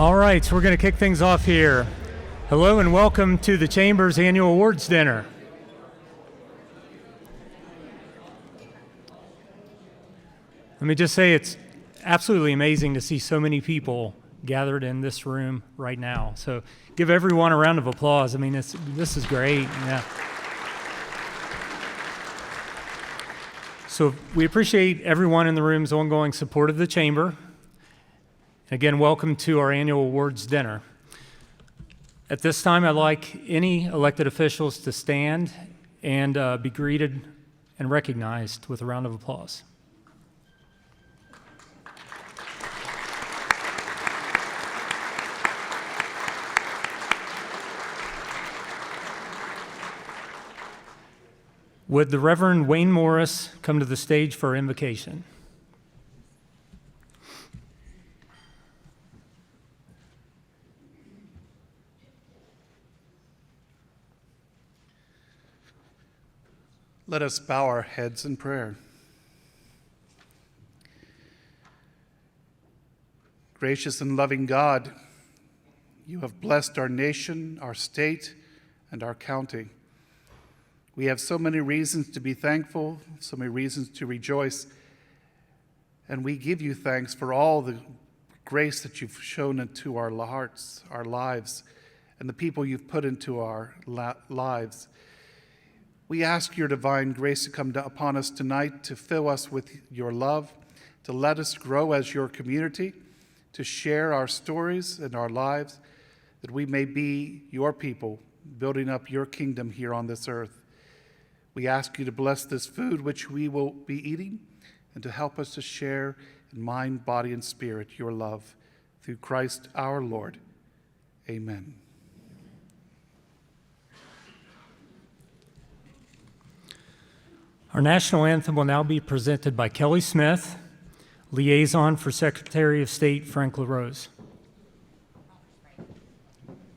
All right, so we're going to kick things off here. Hello and welcome to the Chamber's annual awards dinner. Let me just say it's absolutely amazing to see so many people gathered in this room right now. So give everyone a round of applause. I mean, this is great. Yeah. So we appreciate everyone in the room's ongoing support of the Chamber. Again, welcome to our annual awards dinner. At this time, I'd like any elected officials to stand and be greeted and recognized with a round of applause. Would the Reverend Wayne Morris come to the stage for our invocation? Let us bow our heads in prayer. Gracious and loving God, you have blessed our nation, our state, and our county. We have so many reasons to be thankful, so many reasons to rejoice, and we give you thanks for all the grace that you've shown into our hearts, our lives, and the people you've put into our lives. We ask your divine grace to come upon us tonight, to fill us with your love, to let us grow as your community, to share our stories and our lives, that we may be your people, building up your kingdom here on this earth. We ask you to bless this food which we will be eating, and to help us to share in mind, body, and spirit your love. Through Christ our Lord. Amen. Our national anthem will now be presented by Kelly Smith, Liaison for Secretary of State Frank LaRose.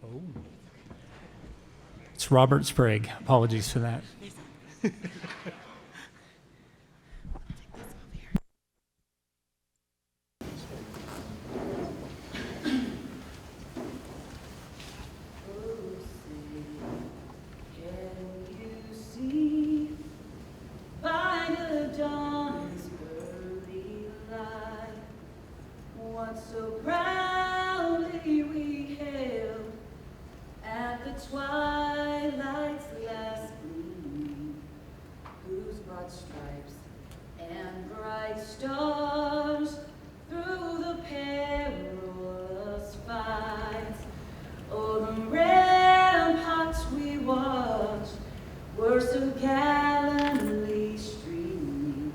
Oh. It's Robert Sprague. Apologies for that. So proudly we hailed at the twilight's last gleaming, whose broad stripes and bright stars through the perilous fights, oh, the ramparts we watched were so gallantly streaming,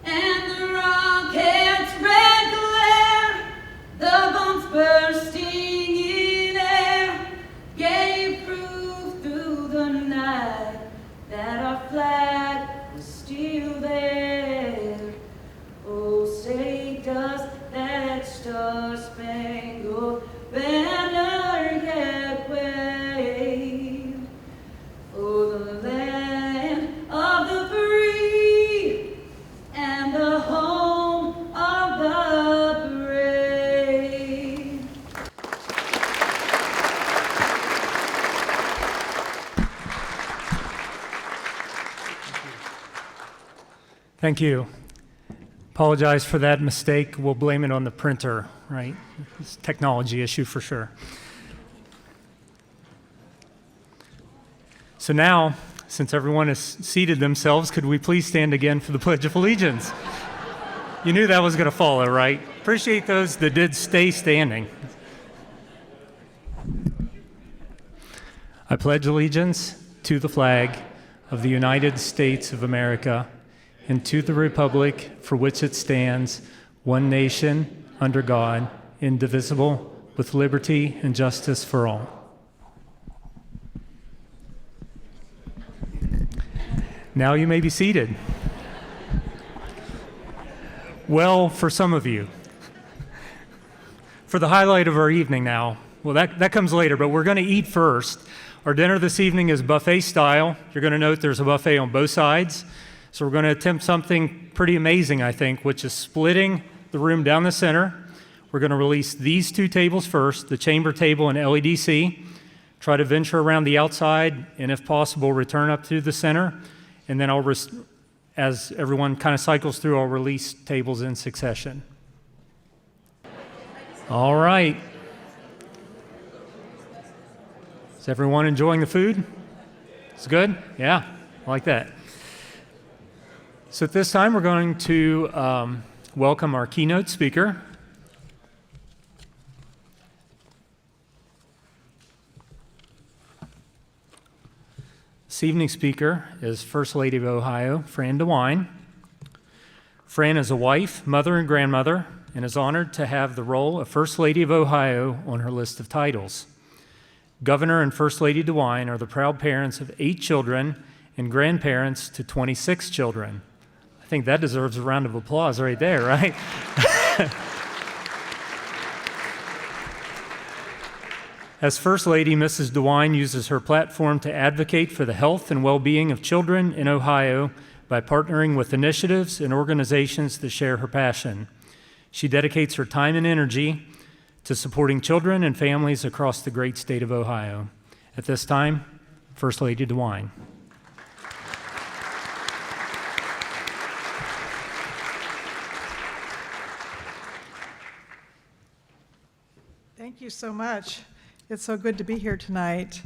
and the rockets red glare, the bombs bursting in air, gave proof through the night that our flag was still there. Oh, say does that star-spangled banner yet wave for the land of the free and the home of the brave. Thank you. Apologize for that mistake. We'll blame it on the printer, right? It's a technology issue for sure. So now, since everyone has seated themselves, could we please stand again for the Pledge of Allegiance? You knew that was going to follow, right? Appreciate those that did stay standing. I pledge allegiance to the flag of the United States of America and to the republic for which it stands, one nation, under God, indivisible, with liberty and justice for all. Now you may be seated. Well, for some of you. For the highlight of our evening now, well, that comes later, but we're going to eat first. Our dinner this evening is buffet style. You're going to note there's a buffet on both sides. So we're going to attempt something pretty amazing, I think, which is splitting the room down the center. we're going to release these two tables first, the chamber table and LEDC, try to venture around the outside, and if possible, return up to the center, and then as everyone kind of cycles through, I'll release tables in succession. All right. Is everyone enjoying the food? It's good? Yeah, I like that. So at this time, we're going to welcome our keynote speaker. This evening's speaker is First Lady of Ohio, Fran DeWine. Fran is a wife, mother, and grandmother, and is honored to have the role of First Lady of Ohio on her list of titles. Governor and First Lady DeWine are the proud parents of 8 children and grandparents to 26 children. I think that deserves a round of applause right there, right? As First Lady, Mrs. DeWine uses her platform to advocate for the health and well-being of children in Ohio by partnering with initiatives and organizations that share her passion. She dedicates her time and energy to supporting children and families across the great state of Ohio. At this time, First Lady DeWine. Thank you so much. It's so good to be here tonight.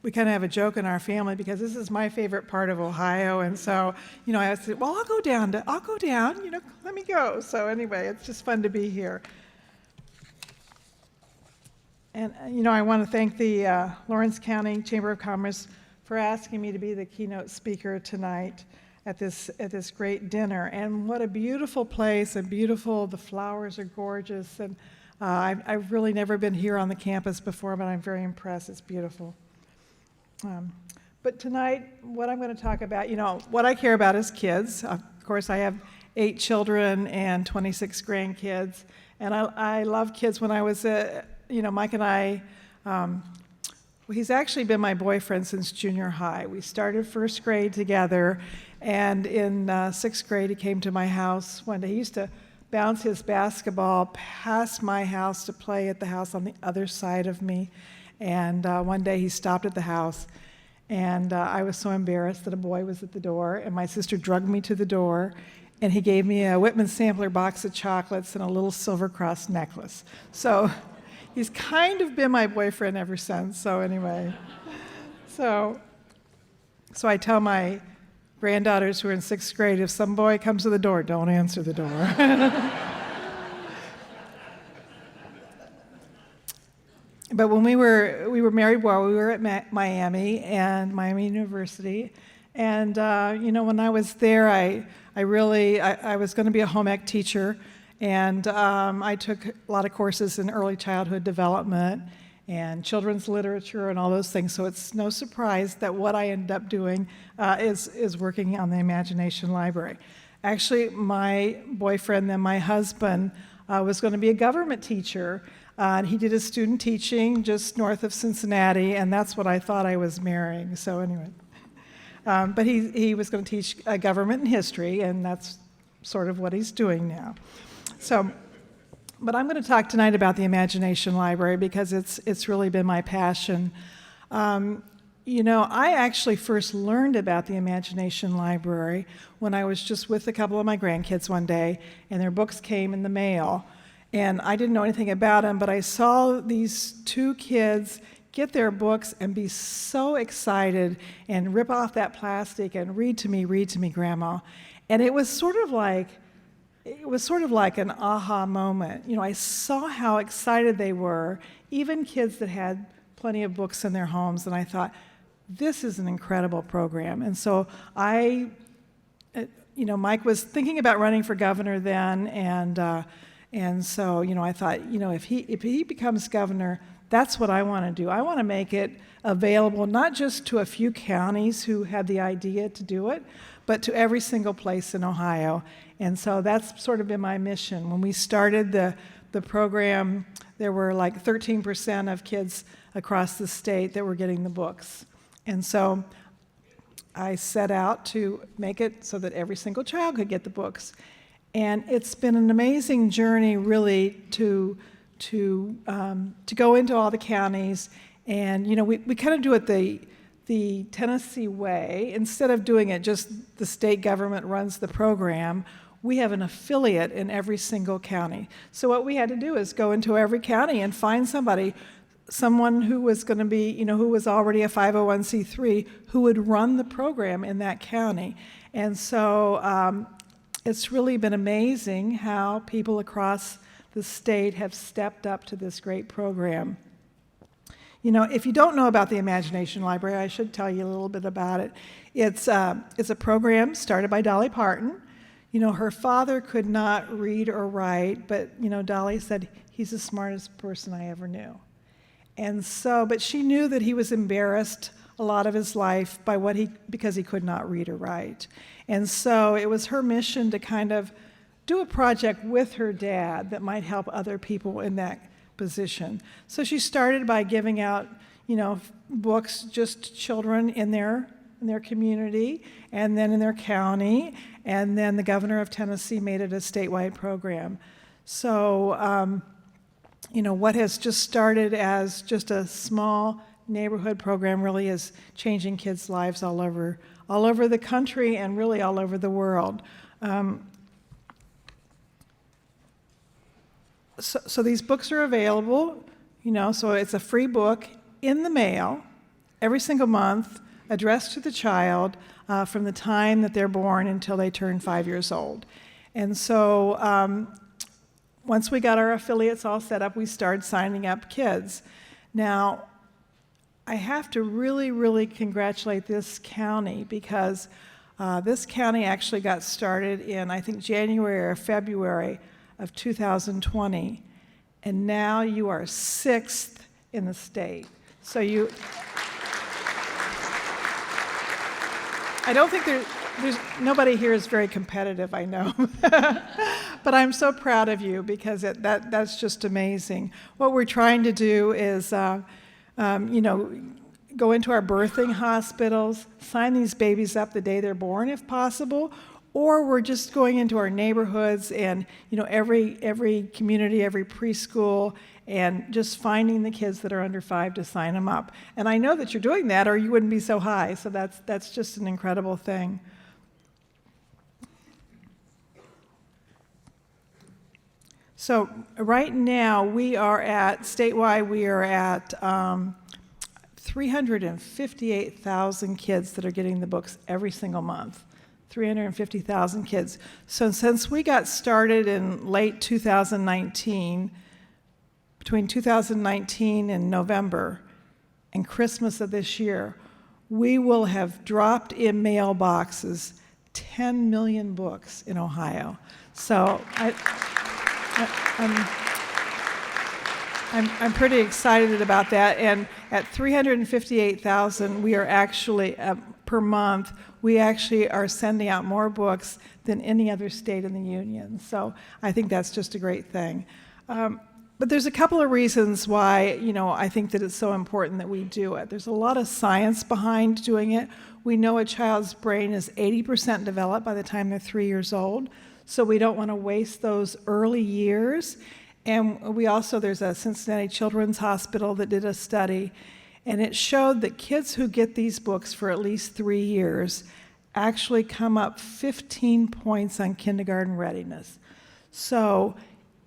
We kind of have a joke in our family because this is my favorite part of Ohio, and so, I said, well, I'll go down, let me go. So anyway, it's just fun to be here. And, I want to thank the Lawrence County Chamber of Commerce for asking me to be the keynote speaker tonight at this great dinner. And what a beautiful place, the flowers are gorgeous, and I've really never been here on the campus before, but I'm very impressed. It's beautiful. But tonight, what I'm going to talk about, what I care about is kids. Of course, I have 8 children and 26 grandkids, and I love kids. When I was, Mike and I, he's actually been my boyfriend since junior high. We started first grade together, and in 6th grade, he came to my house one day. He used to bounce his basketball past my house to play at the house on the other side of me. And one day he stopped at the house, and I was so embarrassed that a boy was at the door, and my sister drugged me to the door, and he gave me a Whitman sampler box of chocolates and a little silver cross necklace. So he's kind of been my boyfriend ever since. So anyway, so I tell my granddaughters who are in 6th grade, if some boy comes to the door, don't answer the door. But when we were married while we were at Miami University, and when I was there, I was going to be a home ec teacher, and I took a lot of courses in early childhood development and children's literature and all those things. So it's no surprise that what I ended up doing is working on the Imagination Library. Actually, my boyfriend, then my husband, was going to be a government teacher. He did his student teaching just north of Cincinnati, and that's what I thought I was marrying. So anyway, but he was going to teach government and history, and that's sort of what he's doing now. So, but I'm going to talk tonight about the Imagination Library because it's really been my passion. I actually first learned about the Imagination Library when I was just with a couple of my grandkids one day, and their books came in the mail. And I didn't know anything about them, but I saw these 2 kids get their books and be so excited and rip off that plastic and read to me, Grandma. And it was sort of like an aha moment. I saw how excited they were, even kids that had plenty of books in their homes, and I thought, this is an incredible program. And so Mike was thinking about running for governor then, and so, I thought, if he becomes governor, that's what I want to do. I want to make it available not just to a few counties who had the idea to do it, but to every single place in Ohio. And so that's sort of been my mission. When we started the program, there were like 13% of kids across the state that were getting the books. And so I set out to make it so that every single child could get the books. And it's been an amazing journey, really, to go into all the counties. And, we kind of do it the Tennessee way. Instead of doing it just the state government runs the program, we have an affiliate in every single county. So what we had to do is go into every county and find someone who was going to be, who was already a 501c3, who would run the program in that county. And so it's really been amazing how people across the state have stepped up to this great program. If you don't know about the Imagination Library, I should tell you a little bit about it. It's a program started by Dolly Parton. Her father could not read or write, but, Dolly said, he's the smartest person I ever knew. And so, but she knew that he was embarrassed a lot of his life because he could not read or write. And so it was her mission to kind of do a project with her dad that might help other people in that position. So she started by giving out, books just to children in their community and then in their county, and then the governor of Tennessee made it a statewide program. So, what has just started as just a small neighborhood program really is changing kids' lives all over the country and really all over the world. So these books are available, so it's a free book in the mail every single month, addressed to the child from the time that they're born until they turn 5 years old. And so once we got our affiliates all set up, we started signing up kids. Now, I have to really, really congratulate this county because this county actually got started in, I think, January or February of 2020, and now you are 6th in the state. So I don't think there's nobody here is very competitive, I know. But I'm so proud of you because that's just amazing. What we're trying to do is, go into our birthing hospitals, sign these babies up the day they're born if possible, or we're just going into our neighborhoods and, every community, every preschool, and just finding the kids that are under 5 to sign them up. And I know that you're doing that or you wouldn't be so high, so that's just an incredible thing. So right now statewide, we are at 358,000 kids that are getting the books every single month. 350,000 kids. So since we got started in late 2019, between 2019 and November and Christmas of this year, we will have dropped in mailboxes 10 million books in Ohio. So I'm pretty excited about that. And at 358,000, we are actually, per month, we actually are sending out more books than any other state in the union. So I think that's just a great thing. But there's a couple of reasons why, I think that it's so important that we do it. There's a lot of science behind doing it. We know a child's brain is 80% developed by the time they're 3 years old. So we don't want to waste those early years. And there's a Cincinnati Children's Hospital that did a study, and it showed that kids who get these books for at least 3 years actually come up 15 points on kindergarten readiness. So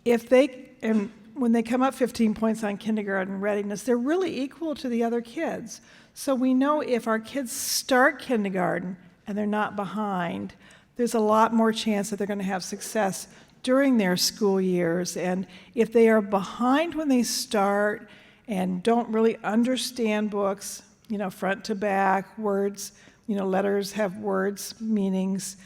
when they come up 15 points on kindergarten readiness, they're really equal to the other kids. So we know if our kids start kindergarten and they're not behind, there's a lot more chance that they're going to have success during their school years. And if they are behind when they start and don't really understand books, front to back, words, letters have words, meanings,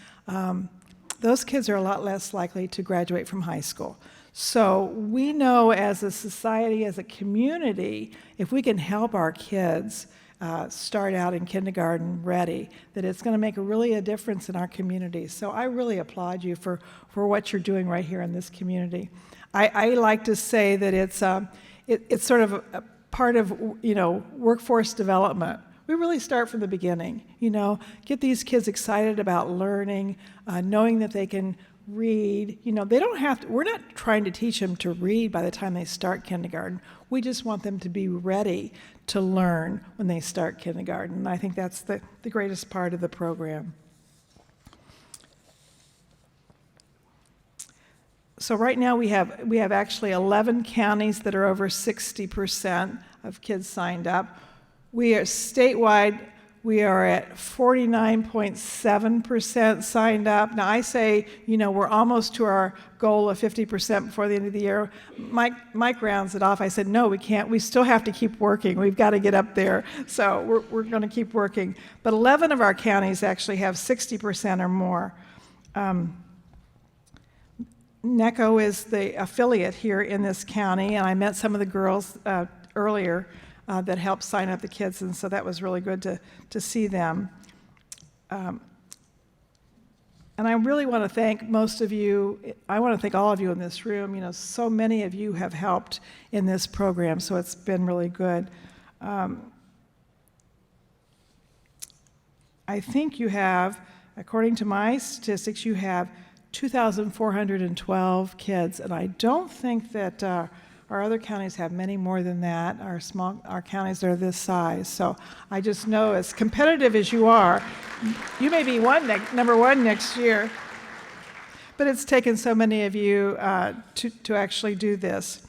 those kids are a lot less likely to graduate from high school. So we know as a society, as a community, if we can help our kids start out in kindergarten ready, that it's going to make really a difference in our community. So I really applaud you for what you're doing right here in this community. I like to say that it's sort of a part of workforce development. We really start from the beginning, get these kids excited about learning, knowing that they can read. You know, they don't have to, we're not trying to teach them to read by the time they start kindergarten. We just want them to be ready to learn when they start kindergarten. And I think that's the greatest part of the program. So right now we have actually 11 counties that are over 60% of kids signed up. We are statewide, we are at 49.7% signed up. Now I say, you know, we're almost to our goal of 50% before the end of the year. Mike rounds it off. I said, no, we can't. We still have to keep working. We've got to get up there. So we're going to keep working. But 11 of our counties actually have 60% or more. NECO is the affiliate here in this county, and I met some of the girls earlier that helped sign up the kids, and so that was really good to see them. And I really want to thank most of you. I want to thank all of you in this room. You know, so many of you have helped in this program, so it's been really good. I think you have, according to my statistics, you have 2,412 kids, and I don't think that our other counties have many more than that. Our counties are this size. So I just know, as competitive as you are, you may be number one next year. But it's taken so many of you to actually do this.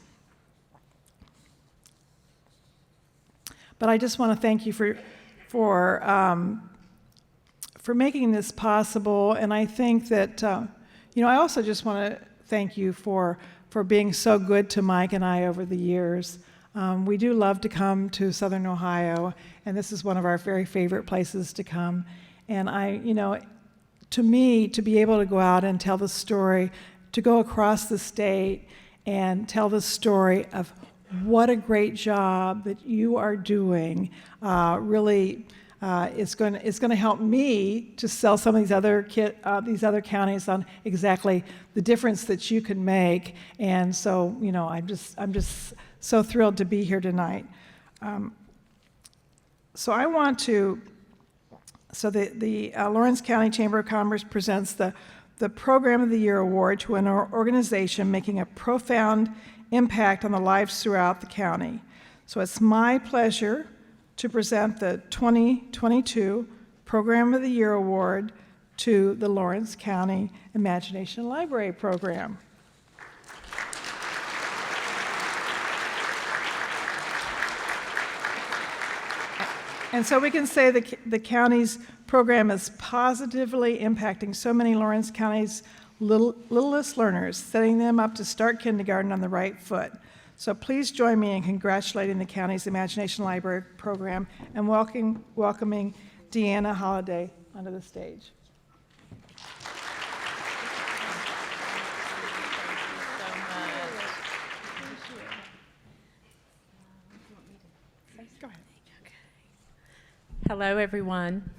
But I just want to thank you for making this possible, and I think that. You know, I also just want to thank you for being so good to Mike and I over the years. We do love to come to Southern Ohio, and this is one of our very favorite places to come. And you know, to me, to be able to go out and tell the story, to go across the state and tell the story of what a great job that you are doing, really. It's going to help me to sell some of these other counties on exactly the difference that you can make. And so, you know, I'm just so thrilled to be here tonight. So I want to. So the Lawrence County Chamber of Commerce presents the Program of the Year Award to an organization making a profound impact on the lives throughout the county. So it's my pleasure to present the 2022 Program of the Year Award to the Lawrence County Imagination Library Program. And so we can say the county's program is positively impacting so many Lawrence County's littlest learners, setting them up to start kindergarten on the right foot. So please join me in congratulating the county's Imagination Library Program and welcoming Deanna Holliday onto the stage. Go ahead. Hello, everyone.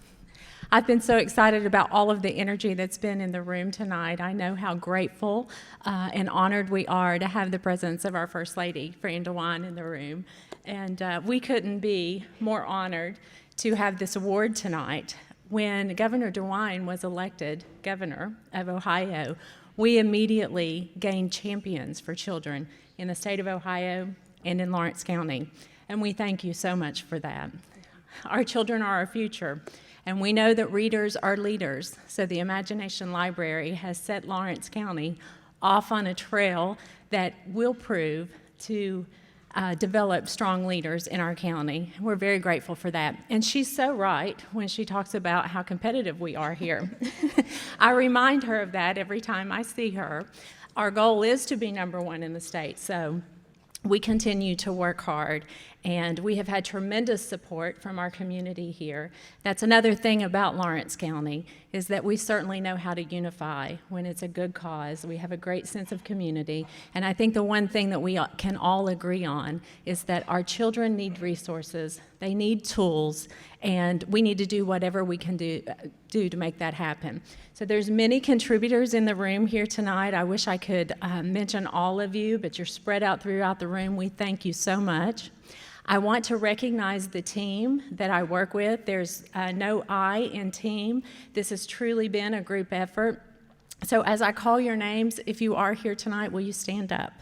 I've been so excited about all of the energy that's been in the room tonight. I know how grateful and honored we are to have the presence of our First Lady, Fran DeWine, in the room. And we couldn't be more honored to have this award tonight. When Governor DeWine was elected governor of Ohio, we immediately gained champions for children in the state of Ohio and in Lawrence County. And we thank you so much for that. Our children are our future. And we know that readers are leaders, so the Imagination Library has set Lawrence County off on a trail that will prove to develop strong leaders in our county. We're very grateful for that. And she's so right when she talks about how competitive we are here. I remind her of that every time I see her. Our goal is to be number one in the state, so we continue to work hard, and we have had tremendous support from our community here. That's another thing about Lawrence County, is that we certainly know how to unify when it's a good cause. We have a great sense of community, and I think the one thing that we can all agree on is that our children need resources, they need tools, and we need to do whatever we can do to make that happen. So there's many contributors in the room here tonight. I wish I could mention all of you, but you're spread out throughout the room. We thank you so much. I want to recognize the team that I work with. There's no I in team. This has truly been a group effort. So as I call your names, if you are here tonight, will you stand up?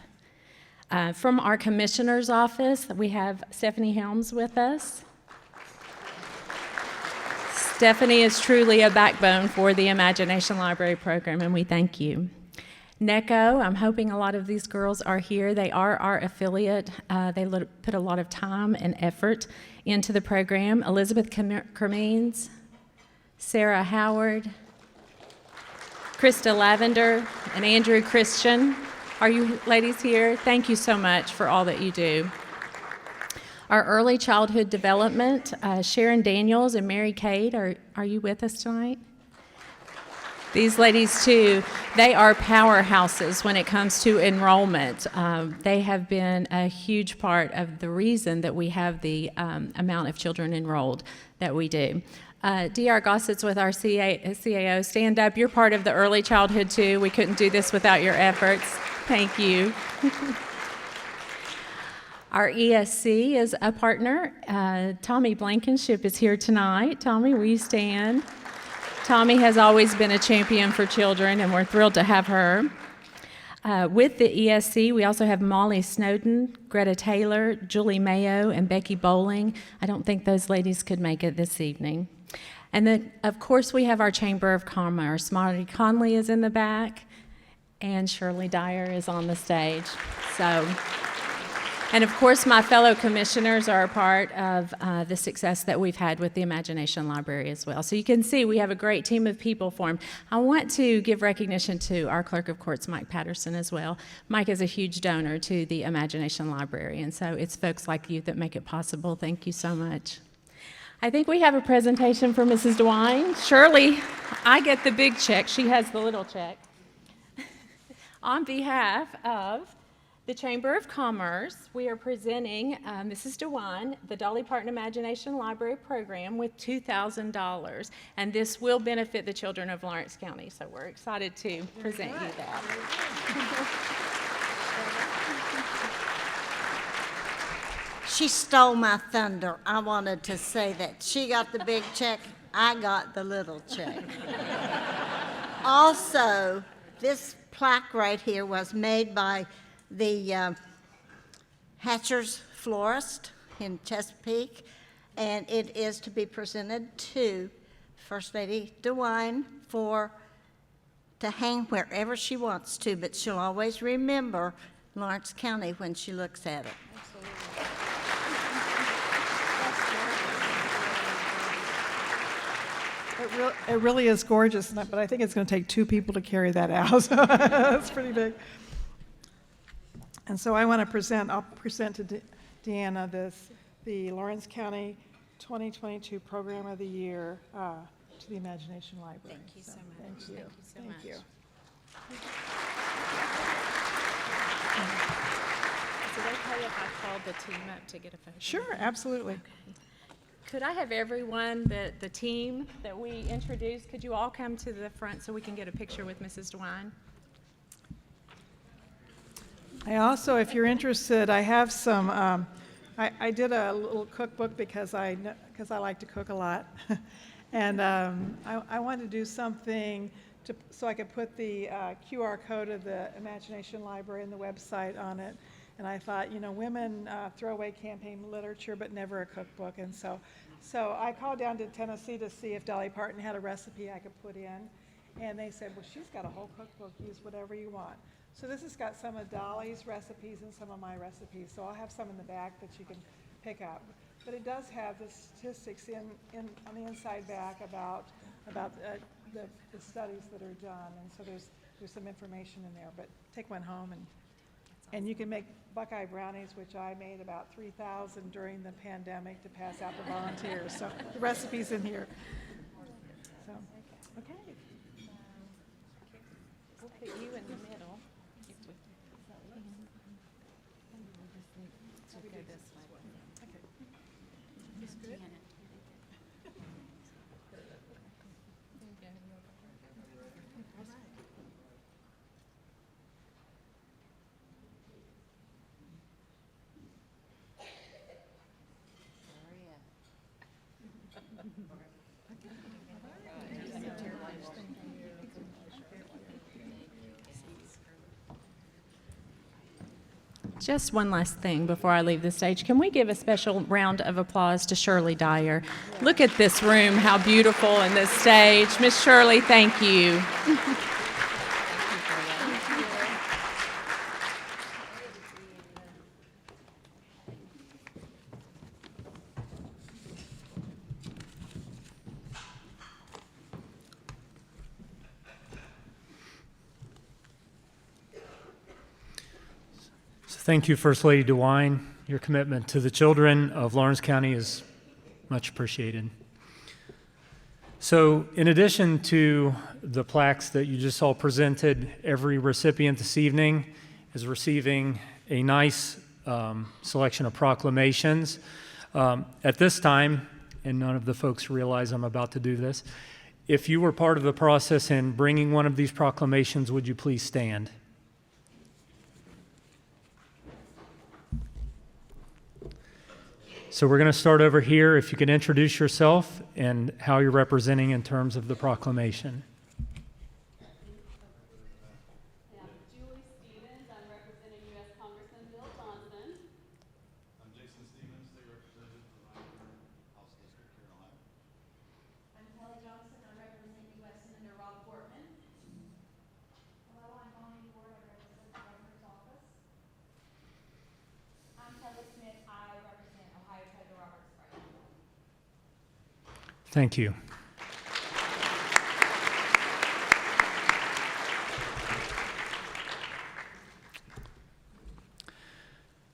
From our commissioner's office, we have Stephanie Helms with us. Stephanie is truly a backbone for the Imagination Library program, and we thank you. NECO, I'm hoping a lot of these girls are here. They are our affiliate. They put a lot of time and effort into the program. Elizabeth Cremines, Sarah Howard, Krista Lavender, and Andrew Christian. Are you ladies here? Thank you so much for all that you do. Our early childhood development, Sharon Daniels and Mary Cade, are you with us tonight? These ladies, too, they are powerhouses when it comes to enrollment. They have been a huge part of the reason that we have the amount of children enrolled that we do. D.R. Gossets with our CAO, stand up. You're part of the early childhood, too. We couldn't do this without your efforts. Thank you. Our ESC is a partner. Tommy Blankenship is here tonight. Tommy, will you stand? Tommy has always been a champion for children, and we're thrilled to have her. With the ESC, we also have Molly Snowden, Greta Taylor, Julie Mayo, and Becky Bowling. I don't think those ladies could make it this evening. And then, of course, we have our Chamber of Commerce. Marty Conley is in the back, and Shirley Dyer is on the stage. And of course, my fellow commissioners are a part of the success that we've had with the Imagination Library as well. So you can see we have a great team of people formed. I want to give recognition to our Clerk of Courts, Mike Patterson, as well. Mike is a huge donor to the Imagination Library, and so it's folks like you that make it possible. Thank you so much. I think we have a presentation for Mrs. DeWine. Shirley, I get the big check. She has the little check. On behalf of the Chamber of Commerce, we are presenting Mrs. DeWine the Dolly Parton Imagination Library Program with $2,000, and this will benefit the children of Lawrence County, so we're excited to present you that. She stole my thunder. I wanted to say that. She got the big check, I got the little check. Also, this plaque right here was made by the Hatcher's Florist in Chesapeake, and it is to be presented to First Lady DeWine to hang wherever she wants to, but she'll always remember Lawrence County when she looks at it. It really is gorgeous, but I think it's going to take two people to carry that out. So that's pretty big. And so I'll present to Deanna the Lawrence County 2022 Program of the Year to the Imagination Library. Thank you so much. Thank you. Thank you so much. Is it okay if I call the team up to get a photo? Sure, absolutely. Okay. Could I have everyone, the team that we introduced, could you all come to the front so we can get a picture with Mrs. DeWine? I also, if you're interested, I have some, I did a little cookbook because I like to cook a lot. And I wanted to do something so I could put the QR code of the Imagination Library and the website on it. And I thought, women throw away campaign literature, but never a cookbook. And so I called down to Tennessee to see if Dolly Parton had a recipe I could put in. And they said, well, she's got a whole cookbook. Use whatever you want. So this has got some of Dolly's recipes and some of my recipes. So I'll have some in the back that you can pick up. But it does have the statistics on the inside back about the studies that are done. And so there's some information in there. But take one home and you can make Buckeye brownies, which I made about 3,000 during the pandemic to pass out to volunteers. So the recipe's in here. So, okay. We'll put you in the middle. So go this way. Okay. It's good. Just one last thing before I leave the stage. Can we give a special round of applause to Shirley Dyer? Look at this room, how beautiful, and this stage. Miss Shirley, thank you. Thank you, First Lady DeWine. Your commitment to the children of Lawrence County is much appreciated. So, in addition to the plaques that you just saw presented, every recipient this evening is receiving a nice selection of proclamations. At this time, and none of the folks realize I'm about to do this, if you were part of the process in bringing one of these proclamations, would you please stand? So we're going to start over here. If you could introduce yourself and how you're representing in terms of the proclamation. Yeah, Julie Stevens, I'm representing U.S. Congressman Bill Johnson. I'm Jason Stevens, State Representative for Rhinelander, House District, Carolina. I'm Kelly Johnson, I'm representing U.S. Senator Rob Portman. Hello, I'm Bonnie Ford, I represent the Governor's Office. I'm Kelly Smith, I represent Ohio Treasurer Robert Sprague. Thank you.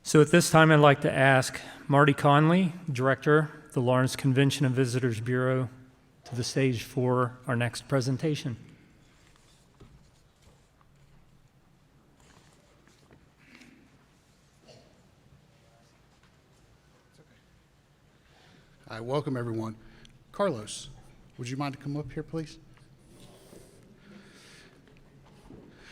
So at this time, I'd like to ask Marty Conley, Director, the Lawrence Convention and Visitors Bureau, to the stage for our next presentation. Hi, welcome everyone. Carlos, would you mind to come up here, please?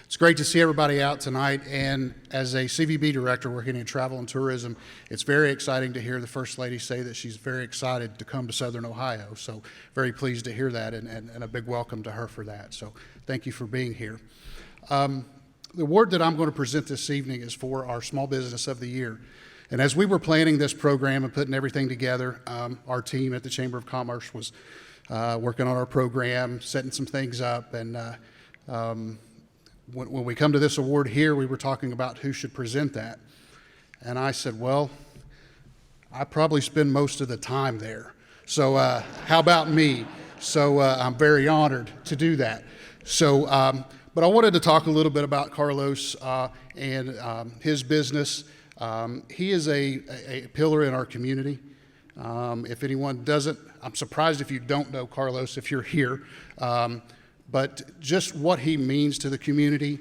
It's great to see everybody out tonight, and as a CVB director working in travel and tourism, it's very exciting to hear the First Lady say that she's very excited to come to Southern Ohio. So very pleased to hear that, and a big welcome to her for that. So thank you for being here. The award that I'm going to present this evening is for our Small Business of the Year. And as we were planning this program and putting everything together, our team at the Chamber of Commerce was working on our program, setting some things up, and when we come to this award here, we were talking about who should present that. And I said, well, I probably spend most of the time there. So how about me? So I'm very honored to do that. So, but I wanted to talk a little bit about Carlos and his business. He is a pillar in our community. If anyone doesn't, I'm surprised if you don't know Carlos if you're here. But just what he means to the community,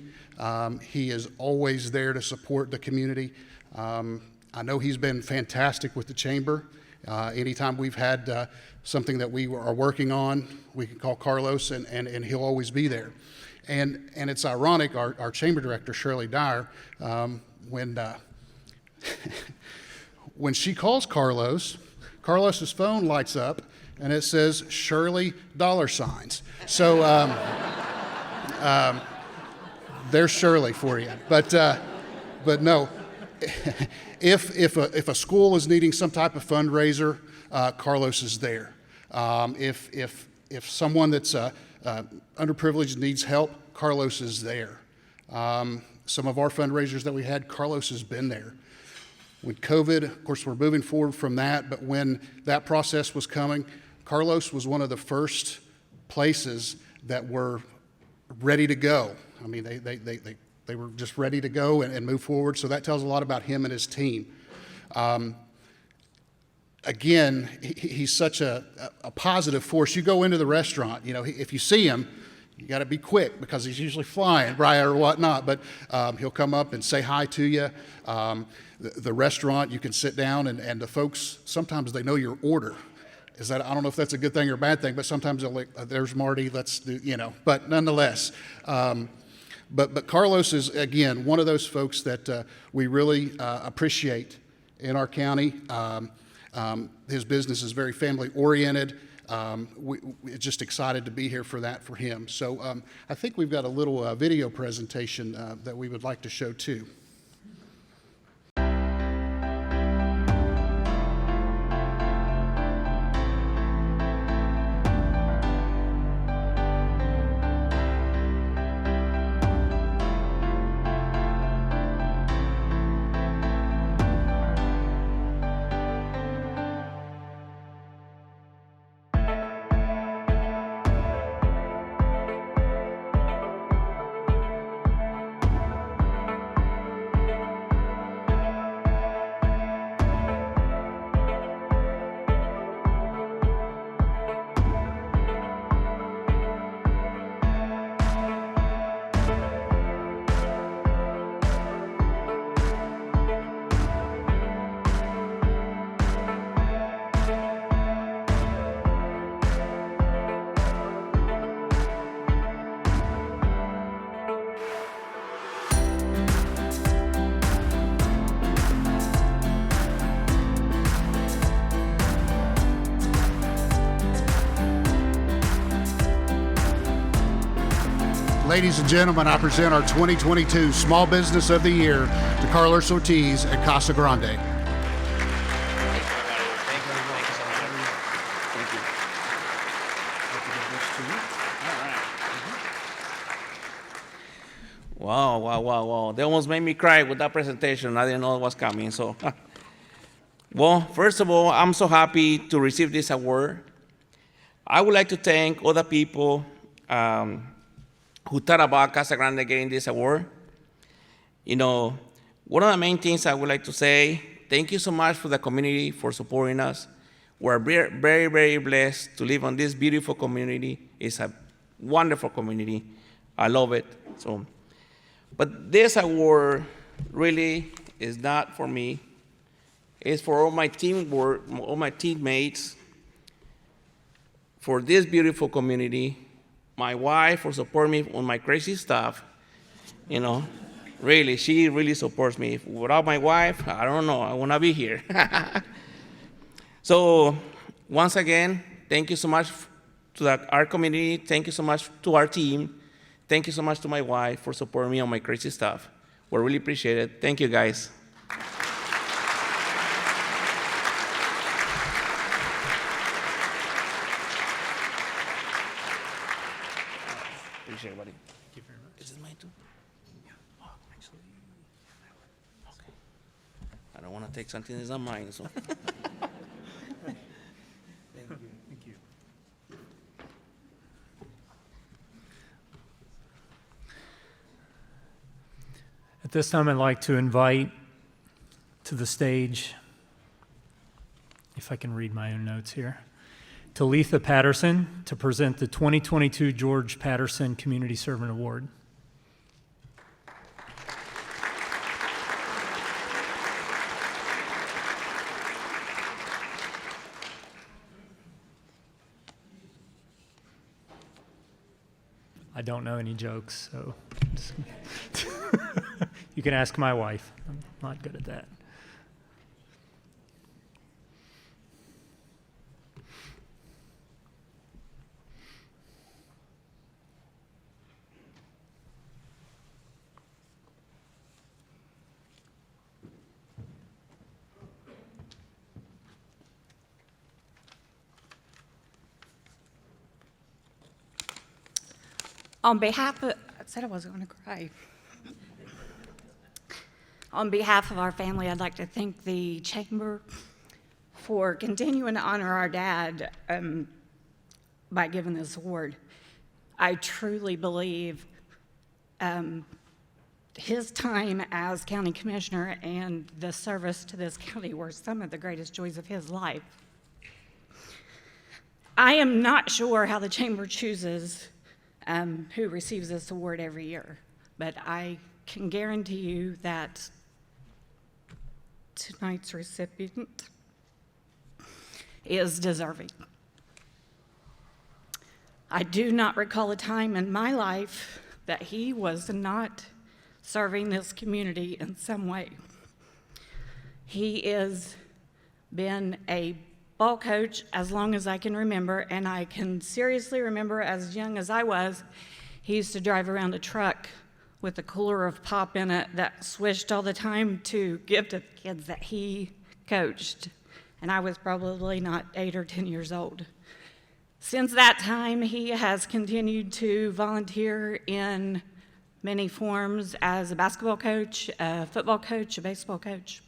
he is always there to support the community. I know he's been fantastic with the chamber. Anytime we've had something that we are working on, we can call Carlos and he'll always be there. And it's ironic, our chamber director, Shirley Dyer, when she calls Carlos's phone lights up and it says Shirley $signs. So there's Shirley for you. But no, if a school is needing some type of fundraiser, Carlos is there. If someone that's underprivileged needs help, Carlos is there. Some of our fundraisers that we had, Carlos has been there. With COVID, of course, we're moving forward from that, but when that process was coming, Carlos was one of the first places that were ready to go. I mean, they were just ready to go and move forward, so that tells a lot about him and his team. Again, he's such a positive force. You go into the restaurant, you know, if you see him, you got to be quick because he's usually flying, right, or whatnot, but he'll come up and say hi to you. The restaurant, you can sit down, and the folks, sometimes they know your order. I don't know if that's a good thing or a bad thing, but sometimes they're like, there's Marty, let's do, you know, but nonetheless. But Carlos is, again, one of those folks that we really appreciate in our county. His business is very family-oriented. We're just excited to be here for that for him. So I think we've got a little video presentation that we would like to show too. ladies and gentlemen, I present our 2022 Small Business of the Year to Carlos Ortiz at Casa Grande. Wow. They almost made me cry with that presentation. I didn't know it was coming, so. Well, first of all, I'm so happy to receive this award. I would like to thank all the people who thought about Casa Grande getting this award. You know, one of the main things I would like to say, thank you so much for the community for supporting us. We're very, very blessed to live on this beautiful community. It's a wonderful community. I love it. So, but this award really is not for me. It's for all my teamwork, all my teammates, for this beautiful community, my wife for supporting me on my crazy stuff. You know, really, she really supports me. Without my wife, I don't know, I wouldn't be here. So, once again, thank you so much to our community. Thank you so much to our team. Thank you so much to my wife for supporting me on my crazy stuff. We really appreciate it. Thank you, guys. Appreciate it, buddy. Thank you very much. Is this mine too? Yeah. Oh, actually, okay. I don't want to take something that's not mine, so. Thank you. At this time, I'd like to invite to the stage, if I can read my own notes here, Talitha Patterson to present the 2022 George Patterson Community Servant Award. I don't know any jokes, so you can ask my wife. I'm not good at that. On behalf of, I said I wasn't going to cry. On behalf of our family, I'd like to thank the Chamber for continuing to honor our dad by giving this award. I truly believe his time as county commissioner and the service to this county were some of the greatest joys of his life. I am not sure how the Chamber chooses who receives this award every year, but I can guarantee you that tonight's recipient is deserving. I do not recall a time in my life that he was not serving this community in some way. He has been a ball coach as long as I can remember, and I can seriously remember as young as I was, he used to drive around a truck with a cooler of pop in it that swished all the time to give to the kids that he coached. And I was probably not 8 or 10 years old. Since that time, he has continued to volunteer in many forms as a basketball coach, a football coach, a baseball coach.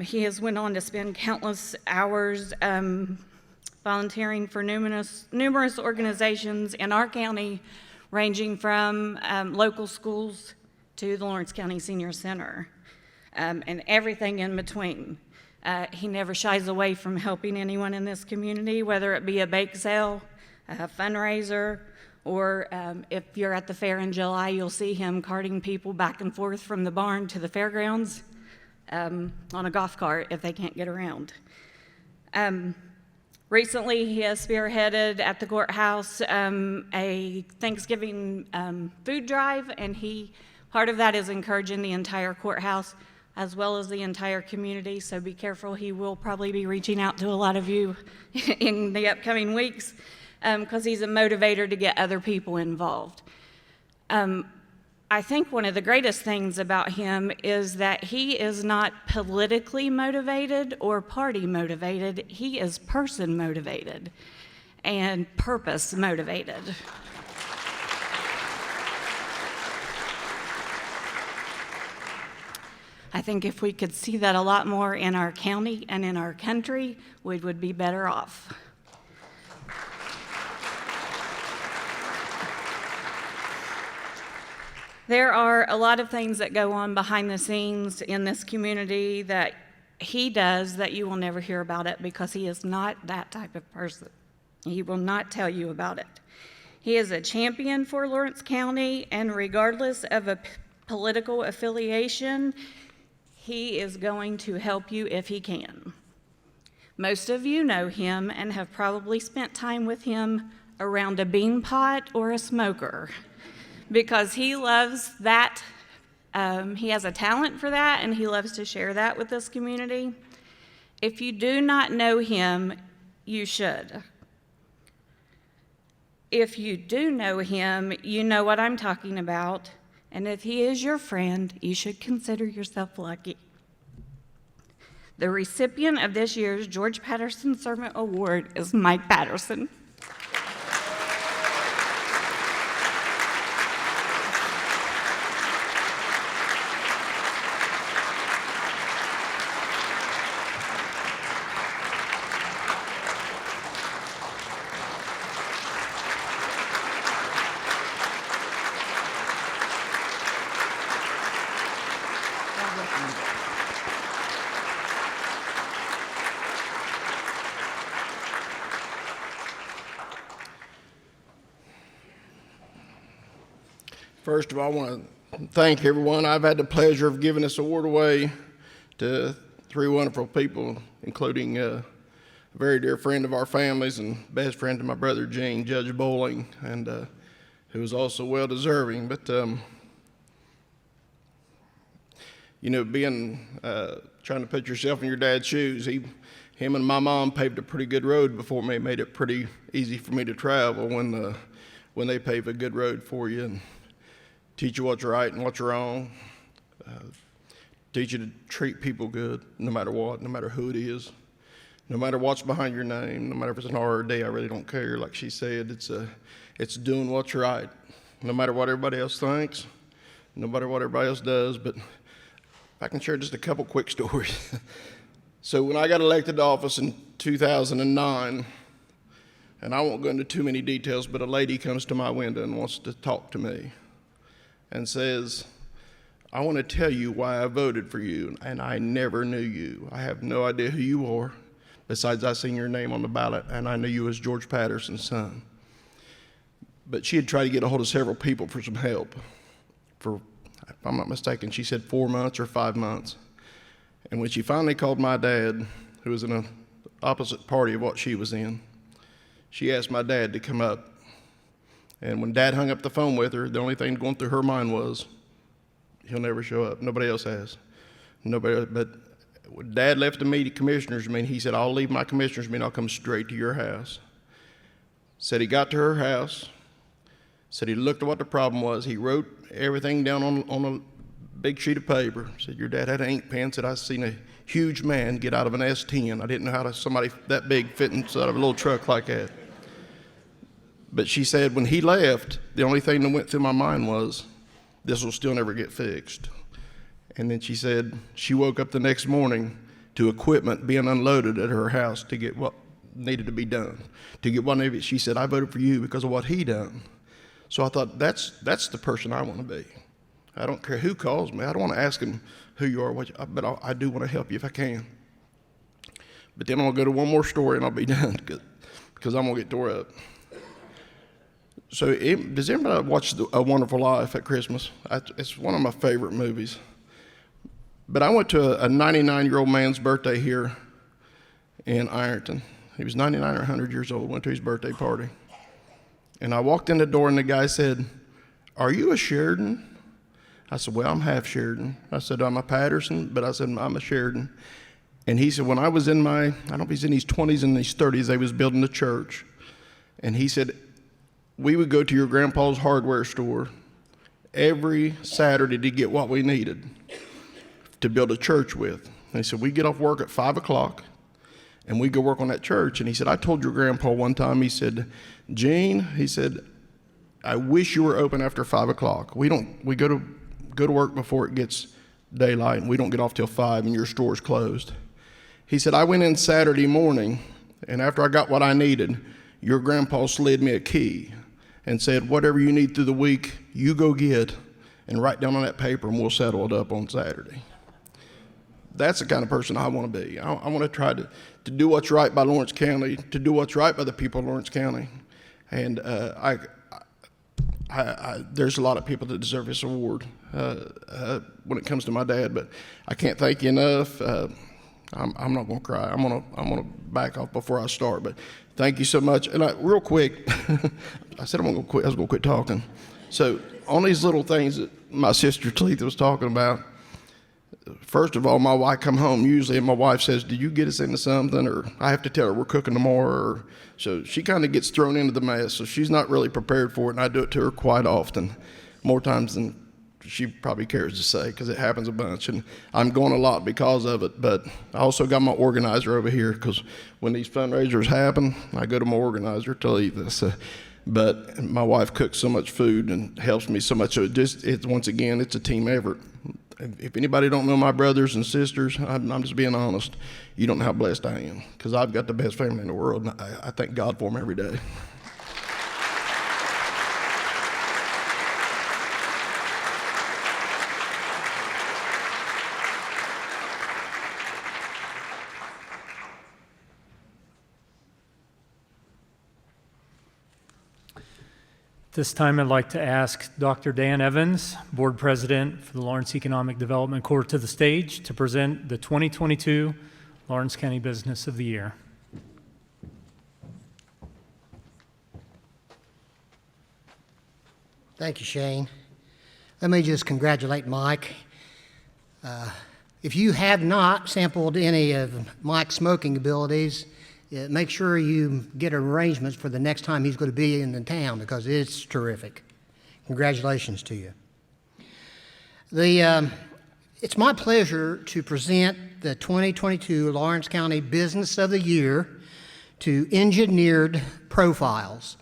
He has went on to spend countless hours volunteering for numerous organizations in our county, ranging from local schools to the Lawrence County Senior Center, and everything in between. He never shies away from helping anyone in this community, whether it be a bake sale, a fundraiser, or if you're at the fair in July, you'll see him carting people back and forth from the barn to the fairgrounds on a golf cart if they can't get around. Recently, he has spearheaded at the courthouse a Thanksgiving food drive, and part of that is encouraging the entire courthouse as well as the entire community, so be careful. He will probably be reaching out to a lot of you in the upcoming weeks. because he's a motivator to get other people involved. I think one of the greatest things about him is that he is not politically motivated or party motivated. He is person motivated and purpose motivated. I think if we could see that a lot more in our county and in our country, we would be better off. There are a lot of things that go on behind the scenes in this community that he does that you will never hear about it because he is not that type of person. He will not tell you about it. He is a champion for Lawrence County, and regardless of a political affiliation, he is going to help you if he can. Most of you know him and have probably spent time with him around a bean pot or a smoker, because he loves that. He has a talent for that, and he loves to share that with this community. If you do not know him, you should. If you do know him, you know what I'm talking about, and if he is your friend, you should consider yourself lucky. The recipient of this year's George Patterson Servant Award is Mike Patterson. First of all, I want to thank everyone. I've had the pleasure of giving this award away to three wonderful people, including a very dear friend of our families and best friend of my brother Gene, Judge Bowling, and who is also well deserving. But you know, trying to put yourself in your dad's shoes, him and my mom paved a pretty good road before me. It made it pretty easy for me to travel when they pave a good road for you and teach you what's right and what's wrong, teach you to treat people good no matter what, no matter who it is, no matter what's behind your name, no matter if it's an R or a D, I really don't care. Like she said, it's doing what's right, no matter what everybody else thinks, no matter what everybody else does. But if I can share just a couple quick stories. So when I got elected to office in 2009, and I won't go into too many details, but a lady comes to my window and wants to talk to me and says, I want to tell you why I voted for you, and I never knew you. I have no idea who you are, besides I seen your name on the ballot, and I knew you as George Patterson's son. But she had tried to get a hold of several people for some help for, if I'm not mistaken, she said 4 months or 5 months. And when she finally called my dad, who was in an opposite party of what she was in, she asked my dad to come up. And when Dad hung up the phone with her, the only thing going through her mind was, he'll never show up. Nobody else has. But when Dad left the commissioners meeting, he said, I'll leave my commissioners meeting, I'll come straight to your house. Said he got to her house, said he looked at what the problem was. He wrote everything down on a big sheet of paper. Said, your dad had an ink pen. Said, I seen a huge man get out of an S10. I didn't know how somebody that big fit inside of a little truck like that. But she said, when he left, the only thing that went through my mind was, this will still never get fixed. And then she said she woke up the next morning to equipment being unloaded at her house to get what needed to be done. To get one of it, she said, I voted for you because of what he done. So I thought, that's the person I want to be. I don't care who calls me. I don't want to ask them who you are, but I do want to help you if I can. But then I'll go to one more story and I'll be done because I'm going to get tore up. So does everybody watch A Wonderful Life at Christmas? It's one of my favorite movies. But I went to a 99-year-old man's birthday here in Ironton. He was 99 or 100 years old, went to his birthday party. And I walked in the door and the guy said, are you a Sheridan? I said, well, I'm half Sheridan. I said, I'm a Patterson, but I said, I'm a Sheridan. And he said, when I was in I don't know if he's in his 20s and his 30s, they was building a church. And he said, we would go to your grandpa's hardware store every Saturday to get what we needed to build a church with. And he said, we get off work at 5 o'clock and we go work on that church. And he said, I told your grandpa one time, he said, Gene, he said, I wish you were open after 5 o'clock. We go to work before it gets daylight, and we don't get off till 5 and your store's closed. He said, I went in Saturday morning, and after I got what I needed, your grandpa slid me a key and said, whatever you need through the week, you go get and write down on that paper and we'll settle it up on Saturday. That's the kind of person I want to be. I want to try to do what's right by Lawrence County, to do what's right by the people of Lawrence County. And there's a lot of people that deserve this award when it comes to my dad, but I can't thank you enough. I'm not going to cry. I'm going to back off before I start, but thank you so much. And real quick, I said I was going to quit talking. So on these little things that my sister Talitha was talking about, first of all, my wife come home usually, and my wife says, did you get us into something? Or I have to tell her we're cooking tomorrow. So she kind of gets thrown into the mess. So she's not really prepared for it, and I do it to her quite often, more times than she probably cares to say, because it happens a bunch. And I'm going a lot because of it. But I also got my organizer over here, because when these fundraisers happen, I go to my organizer, Talitha. So, but my wife cooks so much food and helps me so much. So once again, it's a team effort. If anybody don't know my brothers and sisters, I'm just being honest. You don't know how blessed I am, because I've got the best family in the world, and I thank God for them every day. This time I'd like to ask Dr. Dan Evans, Board President for the Lawrence Economic Development Corps, to the stage to present the 2022 Lawrence County Business of the Year. Thank you, Shane. Let me just congratulate Mike. If you have not sampled any of Mike's smoking abilities, make sure you get arrangements for the next time he's going to be in the town, because it's terrific. Congratulations to you. It's my pleasure to present the 2022 Lawrence County Business of the Year to Engineered Profiles.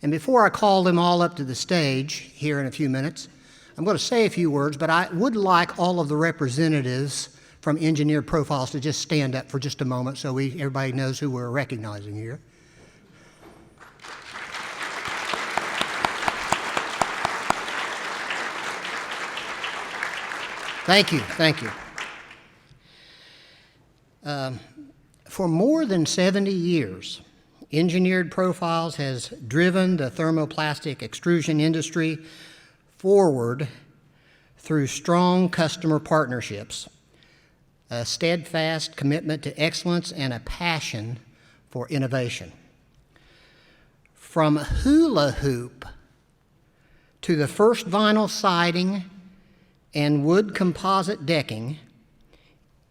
And before I call them all up to the stage here in a few minutes, I'm going to say a few words, but I would like all of the representatives from Engineered Profiles to just stand up for just a moment so everybody knows who we're recognizing here. Thank you, thank you. For more than 70 years, Engineered Profiles has driven the thermoplastic extrusion industry forward through strong customer partnerships, a steadfast commitment to excellence, and a passion for innovation. From hula hoop to the first vinyl siding and wood composite decking,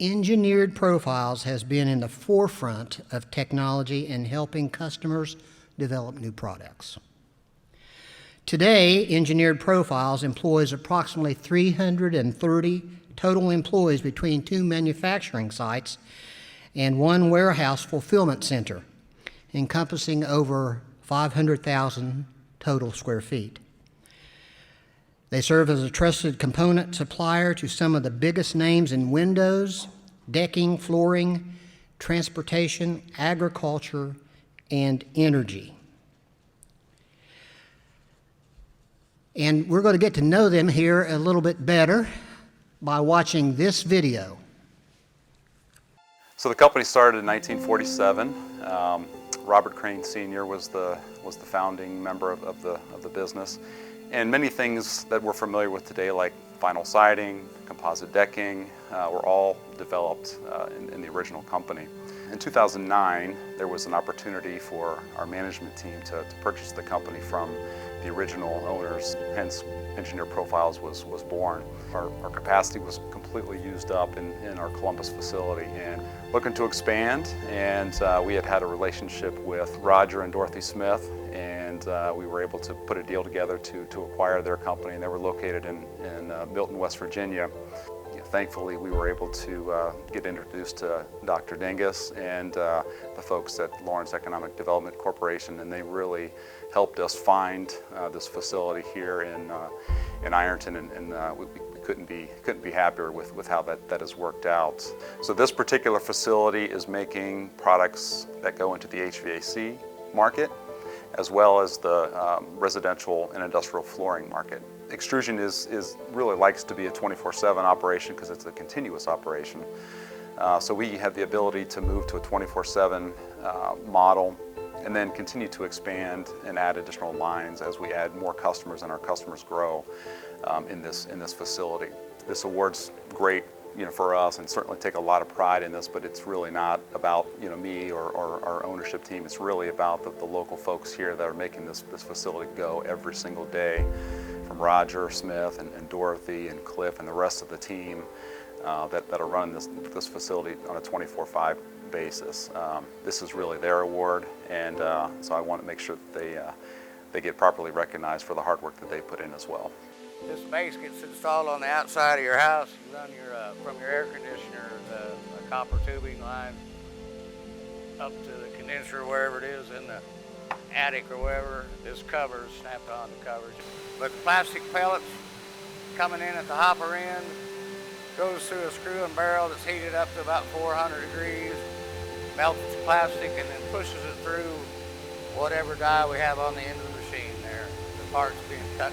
Engineered Profiles has been in the forefront of technology and helping customers develop new products. Today, Engineered Profiles employs approximately 330 total employees between 2 manufacturing sites and 1 warehouse fulfillment center, encompassing over 500,000 total square feet. They serve as a trusted component supplier to some of the biggest names in windows, decking, flooring, transportation, agriculture, and energy. And we're going to get to know them here a little bit better by watching this video. So the company started in 1947. Robert Crane Sr. was the founding member of the business. And many things that we're familiar with today, like vinyl siding, composite decking, were all developed in the original company. In 2009, there was an opportunity for our management team to purchase the company from the original owners, hence Engineered Profiles was born. Our capacity was completely used up in our Columbus facility, and looking to expand, and we had a relationship with Roger and Dorothy Smith, and we were able to put a deal together to acquire their company, and they were located in Milton, West Virginia. Thankfully, we were able to get introduced to Dr. Dingus and the folks at Lawrence Economic Development Corporation, and they really helped us find this facility here in Ironton, and we couldn't be happier with how that has worked out. So this particular facility is making products that go into the HVAC market, as well as the residential and industrial flooring market. Extrusion really likes to be a 24/7 operation because it's a continuous operation. So we have the ability to move to a 24/7 model and then continue to expand and add additional lines as we add more customers and our customers grow in this facility. This award's great, for us, and certainly take a lot of pride in this, but it's really not about me or our ownership team. It's really about the local folks here that are making this facility go every single day, from Roger Smith and Dorothy and Cliff and the rest of the team that are running this facility on a 24/5 basis. This is really their award, and so I want to make sure that they get properly recognized for the hard work that they put in as well. This base gets installed on the outside of your house. You run from your air conditioner, a copper tubing line up to the condenser, wherever it is in the attic or wherever. This cover is snapped on the covers. But the plastic pellets coming in at the hopper end goes through a screw and barrel that's heated up to about 400 degrees, melts the plastic, and then pushes it through whatever die we have on the end of the machine there. The parts being cut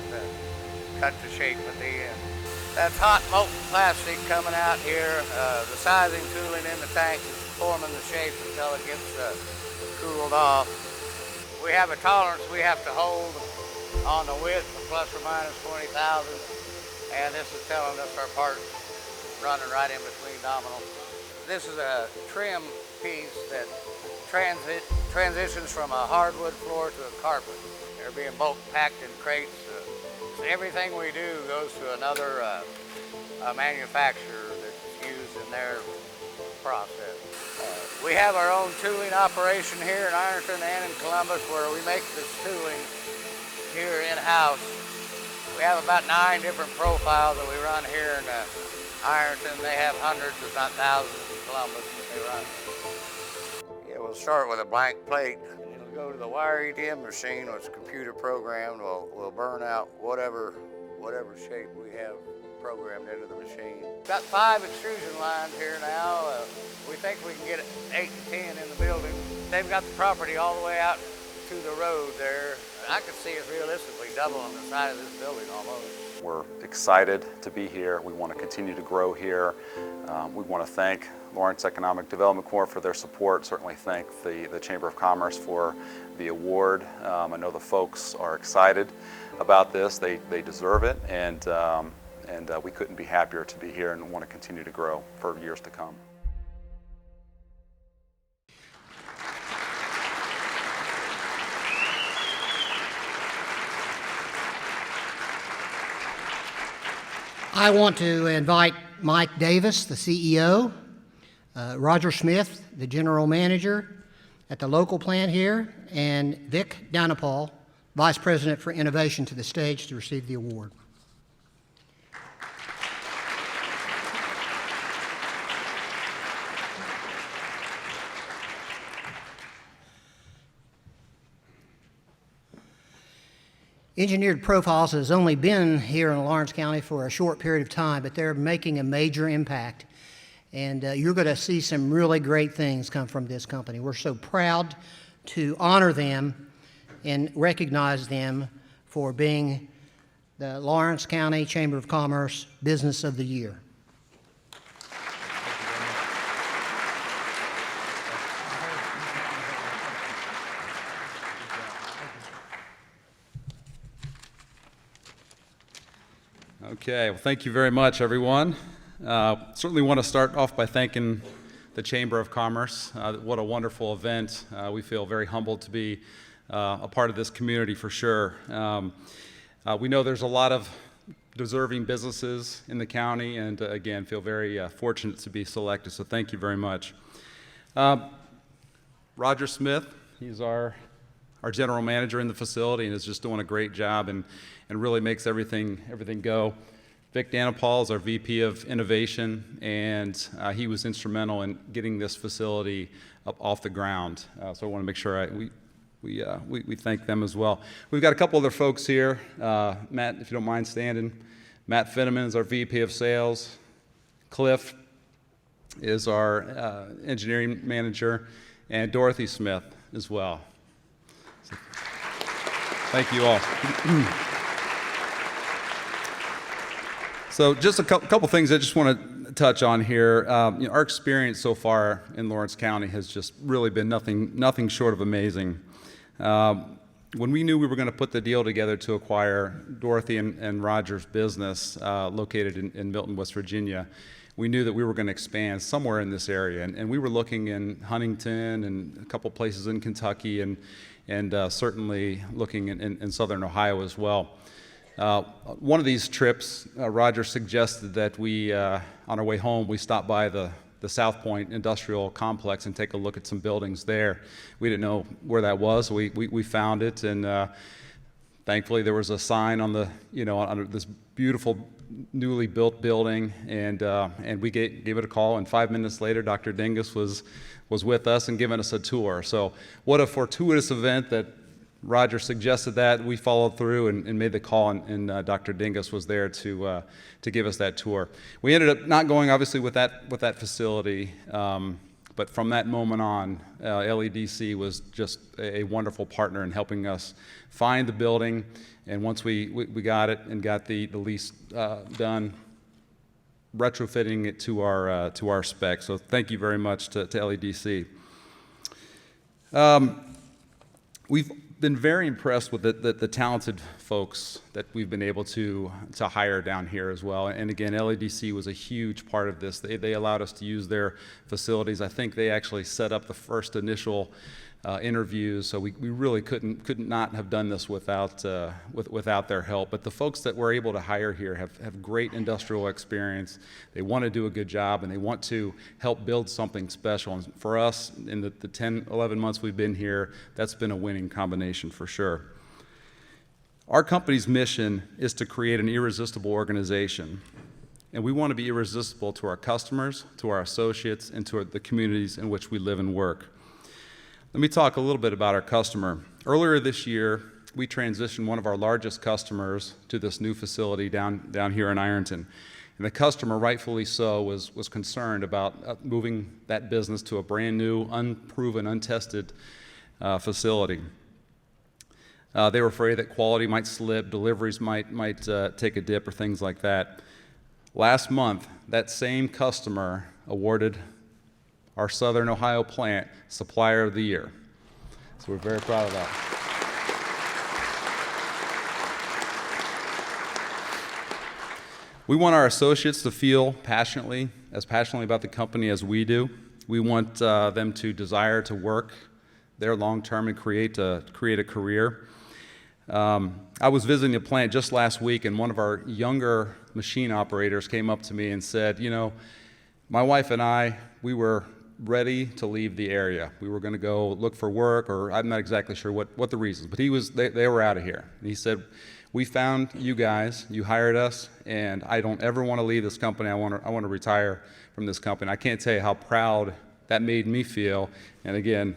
to shape at the end. That's hot molten plastic coming out here. The sizing tooling in the tank is forming the shape until it gets cooled off. We have a tolerance we have to hold on the width of plus or minus 20 thousandths, and this is telling us our part's running right in between nominal. This is a trim piece that transitions from a hardwood floor to a carpet. They're being bulk packed in crates. Everything we do goes to another manufacturer that's used in their process. We have our own tooling operation here in Ironton and in Columbus, where we make this tooling here in-house. We have about 9 different profiles that we run here in Ironton. They have hundreds, if not thousands, in Columbus that they run. Yeah, we'll start with a blank plate. Go to the wire EDM machine, which is computer programmed. We'll burn out whatever shape we have programmed into the machine. Got 5 extrusion lines here now. We think we can get 8 to 10 in the building. They've got the property all the way out to the road there. I could see us realistically doubling the size of this building almost. We're excited to be here. We want to continue to grow here. We want to thank Lawrence Economic Development Corp for their support. Certainly thank the Chamber of Commerce for the award. I know the folks are excited about this. They deserve it, and we couldn't be happier to be here and want to continue to grow for years to come. I want to invite Mike Davis, the CEO, Roger Smith, the general manager at the local plant here, and Vic Danapal, vice president for innovation, to the stage to receive the award. Engineered Profiles has only been here in Lawrence County for a short period of time, but they're making a major impact. And you're going to see some really great things come from this company. We're so proud to honor them and recognize them for being the Lawrence County Chamber of Commerce Business of the Year. Okay, well, thank you very much, everyone. Certainly want to start off by thanking the Chamber of Commerce. What a wonderful event. We feel very humbled to be a part of this community for sure. We know there's a lot of deserving businesses in the county, and again, feel very fortunate to be selected, so thank you very much. Roger Smith, he's our our general manager in the facility and is just doing a great job and really makes everything go. Vic Danapal is our VP of Innovation, and he was instrumental in getting this facility up off the ground. So I want to make sure we thank them as well. We've got a couple other folks here. Matt, if you don't mind standing. Matt Finneman is our VP of Sales. Cliff is our engineering manager, and Dorothy Smith as well. So, thank you all. So just a couple things I just want to touch on here. Our experience so far in Lawrence County has just really been nothing short of amazing. When we knew we were going to put the deal together to acquire Dorothy and Roger's business located in Milton, West Virginia, we knew that we were going to expand somewhere in this area. And we were looking in Huntington and a couple places in Kentucky and certainly looking in southern Ohio as well. One of these trips, Roger suggested that we, on our way home, we stop by the South Point Industrial Complex and take a look at some buildings there. We didn't know where that was. We found it, and thankfully there was a sign on the, on this beautiful newly built building, and we gave it a call. And 5 minutes later, Dr. Dingus was with us and giving us a tour. So what a fortuitous event that Roger suggested that. We followed through and made the call, and Dr. Dingus was there to give us that tour. We ended up not going, obviously, with that facility, but from that moment on, LEDC was just a wonderful partner in helping us find the building. And once we got it and got the lease done, retrofitting it to our specs. So thank you very much to LEDC. We've been very impressed with the talented folks that we've been able to hire down here as well. And again, LADC was a huge part of this. They allowed us to use their facilities. I think they actually set up the first initial interviews, so we really could not have done this without their help. But the folks that we're able to hire here have great industrial experience. They want to do a good job, and they want to help build something special. And for us, in the 10, 11 months we've been here, that's been a winning combination for sure. Our company's mission is to create an irresistible organization. And we want to be irresistible to our customers, to our associates, and to the communities in which we live and work. Let me talk a little bit about our customer. Earlier this year, we transitioned one of our largest customers to this new facility down here in Ironton. And the customer, rightfully so, was concerned about moving that business to a brand new, unproven, untested facility. They were afraid that quality might slip, deliveries might take a dip, or things like that. Last month, that same customer awarded our Southern Ohio plant Supplier of the Year. So we're very proud of that. We want our associates to feel as passionately about the company as we do. We want them to desire to work there long term and create a career. I was visiting the plant just last week, and one of our younger machine operators came up to me and said, my wife and I, we were ready to leave the area. We were going to go look for work, or I'm not exactly sure what the reasons, but they were out of here. And he said, we found you guys, you hired us, and I don't ever want to leave this company. I want to retire from this company. I can't tell you how proud that made me feel. And again,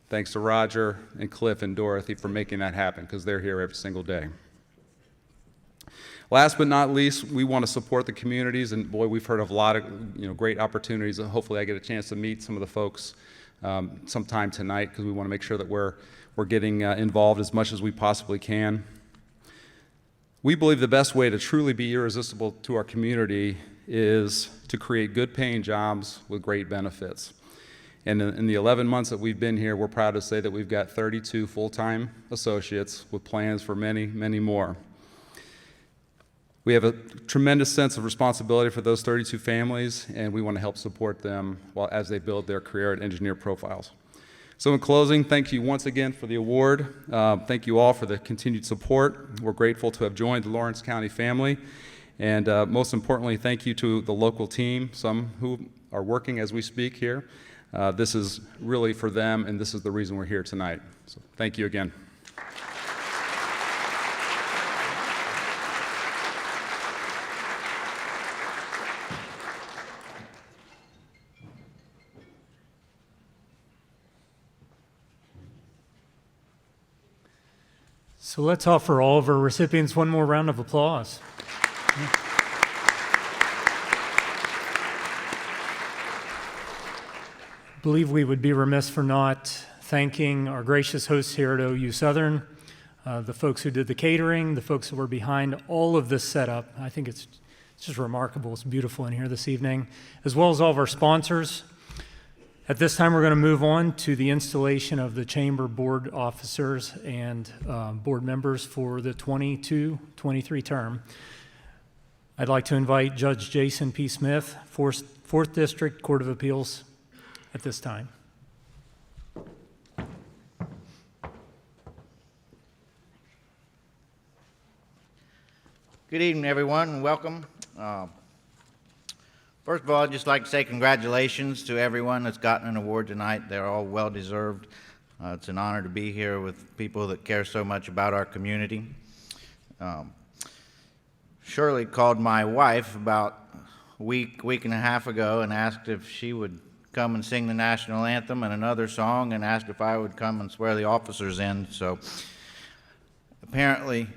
thanks to Roger and Cliff and Dorothy for making that happen, because they're here every single day. Last but not least, we want to support the communities, and boy, we've heard of a lot of great opportunities. Hopefully I get a chance to meet some of the folks sometime tonight, because we want to make sure that we're getting involved as much as we possibly can. We believe the best way to truly be irresistible to our community is to create good paying jobs with great benefits. And in the 11 months that we've been here, we're proud to say that we've got 32 full-time associates with plans for many, many more. We have a tremendous sense of responsibility for those 32 families, and we want to help support them as they build their career at Engineer Profiles. So in closing, thank you once again for the award. Thank you all for the continued support. We're grateful to have joined the Lawrence County family. And most importantly, thank you to the local team, some who are working as we speak here, This is really for them, and this is the reason we're here tonight. So thank you again. So let's offer all of our recipients one more round of applause. I believe we would be remiss for not thanking our gracious hosts here at OU Southern, the folks who did the catering, the folks who were behind all of this setup. I think it's just remarkable. It's beautiful in here this evening, as well as all of our sponsors. At this time, we're going to move on to the installation of the Chamber board officers and board members for the 22-23 term. I'd like to invite Judge Jason P. Smith, 4th District Court of Appeals, at this time. Good evening, everyone, and welcome. First of all, I'd just like to say congratulations to everyone that's gotten an award tonight. They're all well-deserved. It's an honor to be here with people that care so much about our community. Shirley called my wife about a week and a half ago and asked if she would come and sing the national anthem and another song, and asked if I would come and swear the officers in. So apparently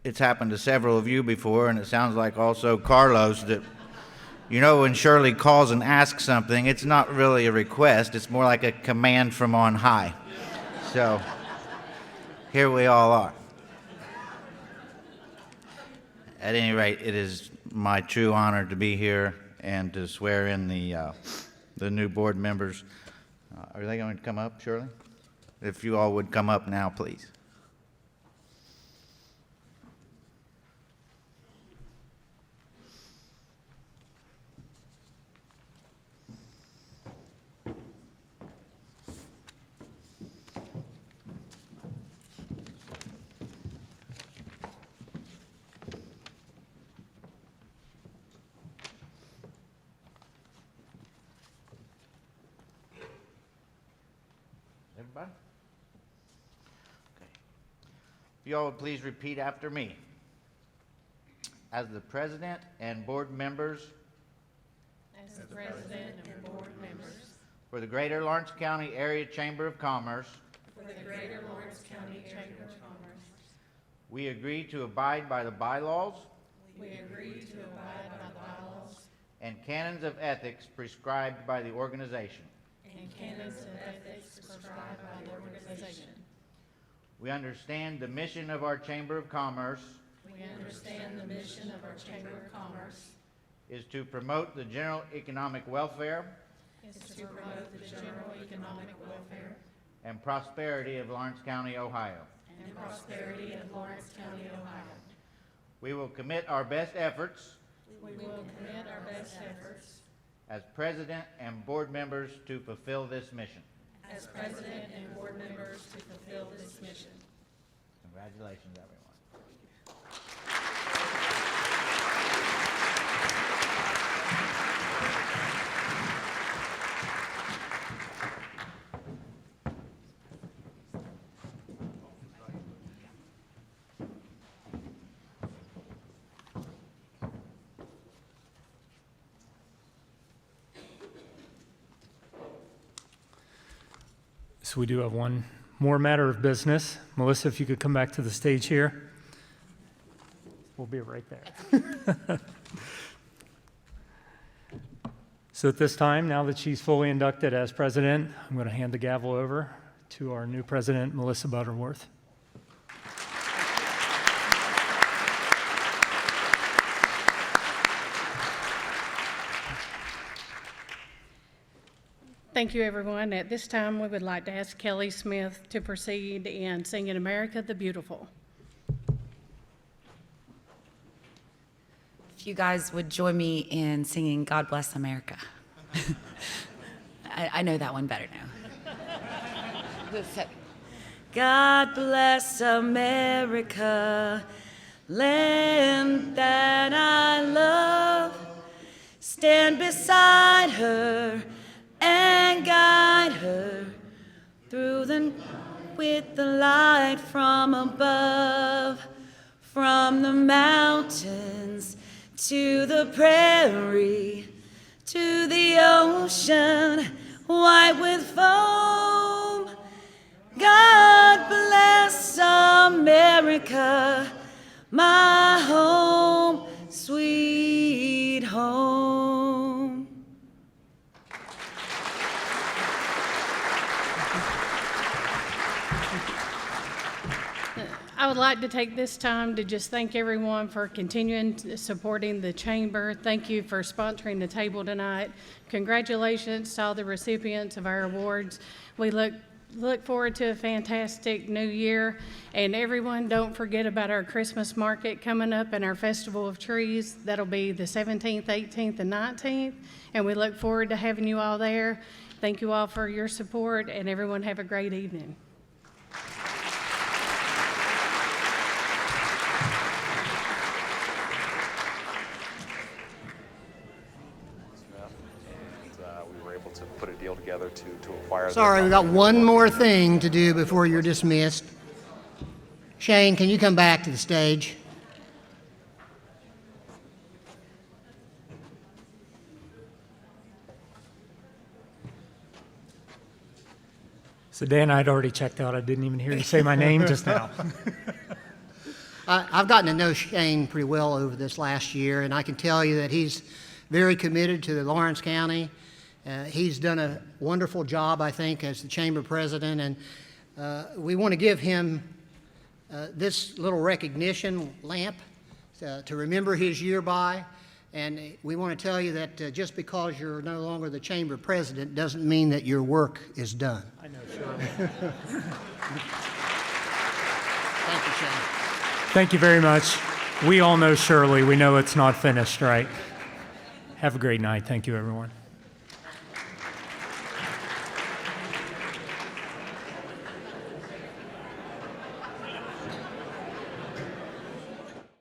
it's happened to several of you before, and it sounds like also Carlos, that you know when Shirley calls and asks something, it's not really a request, it's more like a command from on high. So here we all are. At any rate, it is my true honor to be here and to swear in the new board members. Are they going to come up, Shirley? If you all would come up now, please. Everybody? Okay. If you all would please repeat after me. As the president and board members for the Greater Lawrence County Area Chamber of Commerce, we agree to abide by the bylaws and canons of ethics prescribed by the organization. We understand the mission of our Chamber of Commerce is to promote the general economic welfare and prosperity of Lawrence County, Ohio. We will commit our best efforts as president and board members to fulfill this mission. Congratulations, everyone. So we do have one more matter of business. Melissa, if you could come back to the stage here. We'll be right there. So at this time, now that she's fully inducted as president, I'm going to hand the gavel over to our new president, Melissa Butterworth. Thank you, everyone. At this time, we would like to ask Kelly Smith to proceed in singing America the Beautiful. If you guys would join me in singing God Bless America. I know that one better now. God bless America, land that I love. Stand beside her and and guide her through the with the light from above, from the mountains to the prairie, to the ocean white with foam. God bless America, my home, sweet home. I would like to take this time to just thank everyone for continuing supporting the Chamber. Thank you for sponsoring the table tonight. Congratulations to all the recipients of our awards. We look forward to a fantastic new year. And everyone, don't forget about our Christmas market coming up and our Festival of Trees. That'll be the 17th, 18th, and 19th. And we look forward to having you all there. Thank you all for your support, and everyone have a great evening. We were able to put a deal together to acquire. Sorry, we got one more thing to do before you're dismissed. Shane, can you come back to the stage? So Dan, I'd already checked out. I didn't even hear you say my name just now. I've gotten to know Shane pretty well over this last year, and I can tell you that he's very committed to Lawrence County. He's done a wonderful job, I think, as the Chamber President, and we want to give him this little recognition lamp to remember his year by. And we want to tell you that just because you're no longer the Chamber President doesn't mean that your work is done. I know, sure. Thank you, Shane. Thank you very much. We all know Shirley. We know it's not finished, right? Have a great night. Thank you, everyone.